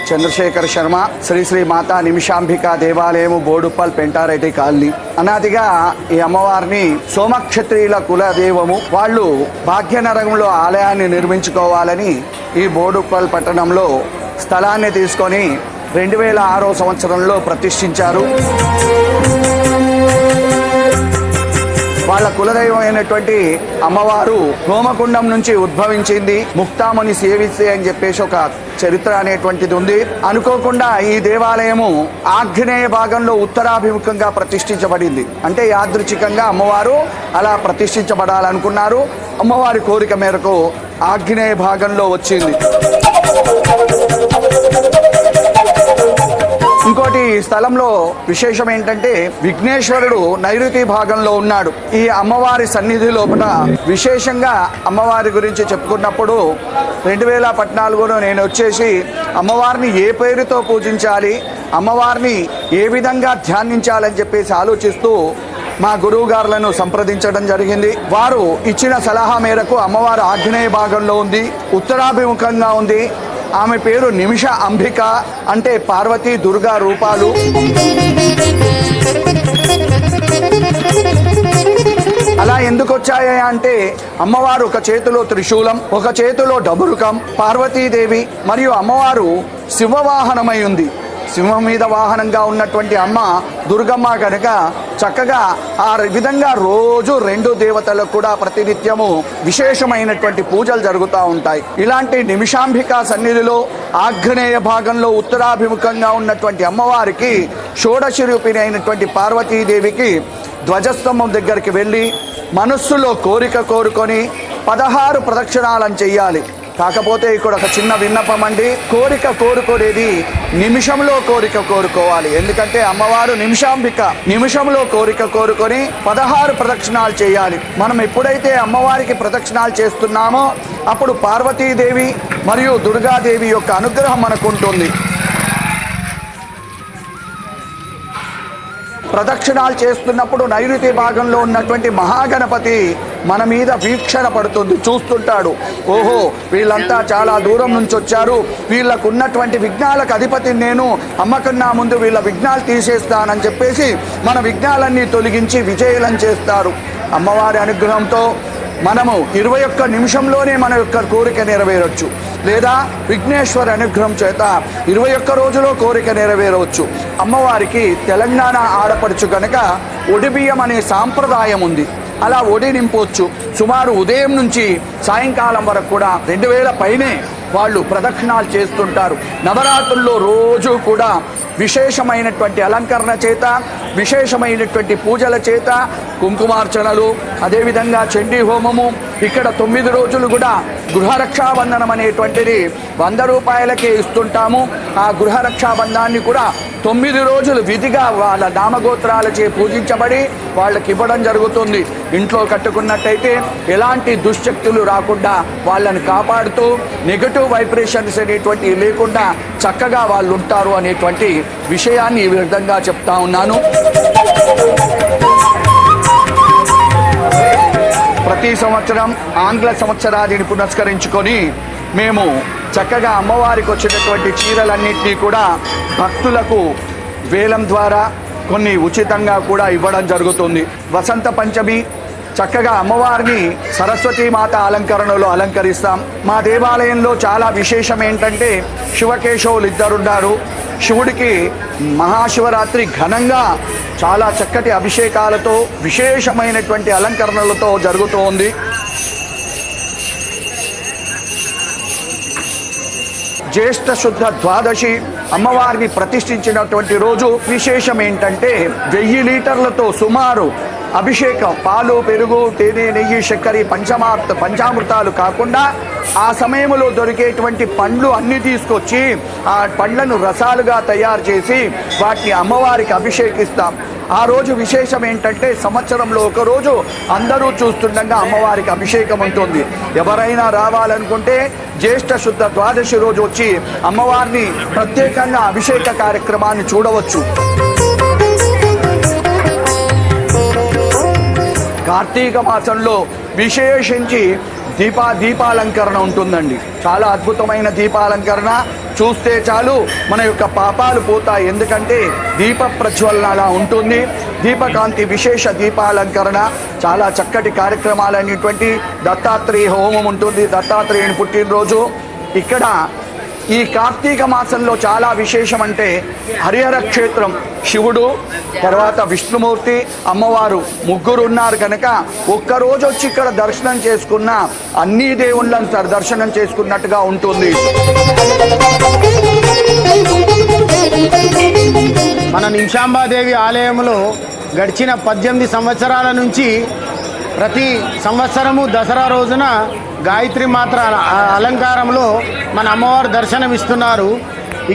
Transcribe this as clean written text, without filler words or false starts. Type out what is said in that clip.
చంద్రశేఖర్ శర్మ, శ్రీ శ్రీ మాతా నిమిషాంబిక దేవాలయము, బోడుప్పల్, పెంటారెడ్డి కాలనీ. అనాదిగా ఈ అమ్మవారిని సోమక్షత్రియుల కులదేవము. వాళ్ళు భాగ్యనగరంలో ఆలయాన్ని నిర్మించుకోవాలని ఈ బోడుప్పల్ పట్టణంలో స్థలాన్ని తీసుకొని 2006 సంవత్సరంలో ప్రతిష్ఠించారు. వాళ్ళ కులదైవం అయినటువంటి అమ్మవారు హోమకుండం నుంచి ఉద్భవించింది. ముక్తాముని సేవిస్తే అని చెప్పేసి ఒక చరిత్ర అనేటువంటిది ఉంది. అనుకోకుండా ఈ దేవాలయము ఆగ్నేయ భాగంలో ఉత్తరాభిముఖంగా ప్రతిష్ఠించబడింది. అంటే యాదృచ్ఛికంగా అమ్మవారు అలా ప్రతిష్ఠించబడాలనుకున్నారు. అమ్మవారి కోరిక మేరకు ఆగ్నేయ భాగంలో వచ్చింది. ఇంకోటి స్థలంలో విశేషం ఏంటంటే విఘ్నేశ్వరుడు నైరుతి భాగంలో ఉన్నాడు. ఈ అమ్మవారి సన్నిధి లోపల విశేషంగా అమ్మవారి గురించి చెప్పుకున్నప్పుడు 2014లో నేను వచ్చేసి అమ్మవారిని ఏ పేరుతో పూజించాలి, అమ్మవారిని ఏ విధంగా ధ్యానించాలని చెప్పేసి ఆలోచిస్తూ మా గురువు గారులను సంప్రదించడం జరిగింది. వారు ఇచ్చిన సలహా మేరకు అమ్మవారు ఆగ్నేయ భాగంలో ఉంది, ఉత్తరాభిముఖంగా ఉంది. ఆమె పేరు నిమిష అంబిక, అంటే పార్వతీ దుర్గా రూపాలు. అలా ఎందుకు వచ్చాయి అంటే అమ్మవారు ఒక చేతిలో త్రిశూలం, ఒక చేతిలో డబురుకం, పార్వతీదేవి మరియు అమ్మవారు సింహవాహనమై ఉంది. సింహం మీద వాహనంగా ఉన్నటువంటి అమ్మ దుర్గమ్మ కనుక చక్కగా ఆ విధంగా రోజు 2 దేవతలకు కూడా ప్రతినిత్యము విశేషమైనటువంటి పూజలు జరుగుతూ ఉంటాయి. ఇలాంటి నిమిషాంబిక సన్నిధిలో ఆగ్నేయ భాగంలో ఉత్తరాభిముఖంగా ఉన్నటువంటి అమ్మవారికి షోడశి రూపిణి అయినటువంటి పార్వతీదేవికి ధ్వజస్తంభం దగ్గరికి వెళ్ళి మనస్సులో కోరిక కోరుకొని 16 ప్రదక్షిణాలను చెయ్యాలి. కాకపోతే ఇక్కడ ఒక చిన్న విన్నపం అండి, కోరిక కోరుకోలేది నిమిషంలో కోరిక కోరుకోవాలి. ఎందుకంటే అమ్మవారు నిమిషాంబిక, నిమిషంలో కోరిక కోరుకొని 16 ప్రదక్షిణాలు చేయాలి. మనం ఎప్పుడైతే అమ్మవారికి ప్రదక్షిణాలు చేస్తున్నామో అప్పుడు పార్వతీదేవి మరియు దుర్గాదేవి యొక్క అనుగ్రహం మనకు ఉంటుంది. ప్రదక్షిణాలు చేస్తున్నప్పుడు నైరుతి భాగంలో ఉన్నటువంటి మహాగణపతి మన మీద వీక్షణ పడుతుంది, చూస్తుంటాడు. ఓహో, వీళ్ళంతా చాలా దూరం నుంచి వచ్చారు, వీళ్ళకు ఉన్నటువంటి విఘ్నాలకు అధిపతిని నేను, అమ్మకన్నా ముందు వీళ్ళ విఘ్నాలు తీసేస్తానని చెప్పేసి మన విఘ్నాలన్నీ తొలగించి విజయలం చేస్తారు. అమ్మవారి అనుగ్రహంతో మనము 21 నిమిషంలోనే మన యొక్క కోరిక నెరవేరవచ్చు, లేదా విఘ్నేశ్వర అనుగ్రహం చేత 21 రోజులో కోరిక నెరవేరవచ్చు. అమ్మవారికి తెలంగాణ ఆడపడుచు కనుక ఒడిబియ్యం అనే సాంప్రదాయం ఉంది. అలా ఒడి నింపవచ్చు. సుమారు ఉదయం నుంచి సాయంకాలం వరకు కూడా 2000 పైనే వాళ్ళు ప్రదక్షిణాలు చేస్తుంటారు. నవరాత్రుల్లో రోజు కూడా విశేషమైనటువంటి అలంకరణ చేత, విశేషమైనటువంటి పూజల చేత, కుంకుమార్చనలు, అదేవిధంగా చండీ హోమము. ఇక్కడ 9 రోజులు కూడా గృహరక్షాబంధనం అనేటువంటిది 100 రూపాయలకే ఇస్తుంటాము. ఆ గృహరక్షాబంధాన్ని కూడా 9 రోజులు విధిగా వాళ్ళ నామగోత్రాలచే పూజించబడి వాళ్ళకి ఇవ్వడం జరుగుతుంది. ఇంట్లో కట్టుకున్నట్టయితే ఎలాంటి దుశ్శక్తులు రాకుండా వాళ్ళని కాపాడుతూ నెగటివ్ వైబ్రేషన్స్ అనేటువంటివి లేకుండా చక్కగా వాళ్ళు ఉంటారు అనేటువంటి విషయాన్ని ఈ విధంగా చెప్తా ఉన్నాను. ప్రతి సంవత్సరం ఆంగ్ల సంవత్సరాదిని పురస్కరించుకొని మేము చక్కగా అమ్మవారికి వచ్చినటువంటి చీరలన్నింటినీ కూడా భక్తులకు వేలం ద్వారా కొన్ని ఉచితంగా కూడా ఇవ్వడం జరుగుతుంది. వసంత పంచమి చక్కగా అమ్మవారిని సరస్వతీమాత అలంకరణలో అలంకరిస్తాం. మా దేవాలయంలో చాలా విశేషం ఏంటంటే శివకేశవులు ఇద్దరున్నారు. శివుడికి మహాశివరాత్రి ఘనంగా చాలా చక్కటి అభిషేకాలతో విశేషమైనటువంటి అలంకరణలతో జరుగుతూ ఉంది. జ్యేష్ఠ శుద్ధ ద్వాదశి అమ్మవారిని ప్రతిష్ఠించినటువంటి రోజు విశేషం ఏంటంటే 1000 లీటర్లతో సుమారు అభిషేకం, పాలు, పెరుగు, తేనె, నెయ్యి, చక్కెర, పంచామృతాలు కాకుండా ఆ సమయంలో దొరికేటువంటి పండ్లు అన్నీ తీసుకొచ్చి ఆ పండ్లను రసాలుగా తయారు చేసి వాటిని అమ్మవారికి అభిషేకిస్తాం. ఆ రోజు విశేషం ఏంటంటే సంవత్సరంలో ఒక రోజు అందరూ చూస్తుండగా అమ్మవారికి అభిషేకం ఉంటుంది. ఎవరైనా రావాలనుకుంటే జ్యేష్ఠ శుద్ధ ద్వాదశి రోజు వచ్చి అమ్మవారిని ప్రత్యేకంగా అభిషేక కార్యక్రమాన్ని చూడవచ్చు. కార్తీక మాసంలో విశేషించి దీపాలంకరణ ఉంటుందండి. చాలా అద్భుతమైన దీపాలంకరణ చూస్తే చాలు మన యొక్క పాపాలు పోతాయి. ఎందుకంటే దీప ప్రజ్వలన అలా ఉంటుంది. దీపకాంతి విశేష దీపాలంకరణ చాలా చక్కటి కార్యక్రమాలనేటువంటి దత్తాత్రేయ హోమం ఉంటుంది. దత్తాత్రేయుని పుట్టినరోజు ఇక్కడ ఈ కార్తీక మాసంలో చాలా విశేషం. అంటే హరిహర క్షేత్రం, శివుడు, తర్వాత విష్ణుమూర్తి, అమ్మవారు ముగ్గురు ఉన్నారు కనుక ఒక్కరోజు వచ్చి ఇక్కడ దర్శనం చేసుకున్న అన్ని దేవుళ్ళని దర్శనం చేసుకున్నట్టుగా ఉంటుంది. మన నిమిషాంబాదేవి ఆలయంలో గడిచిన 18 సంవత్సరాల నుంచి ప్రతి సంవత్సరము దసరా రోజున గాయత్రి మాత్ర అలంకారంలో మన అమ్మవారు దర్శనమిస్తున్నారు.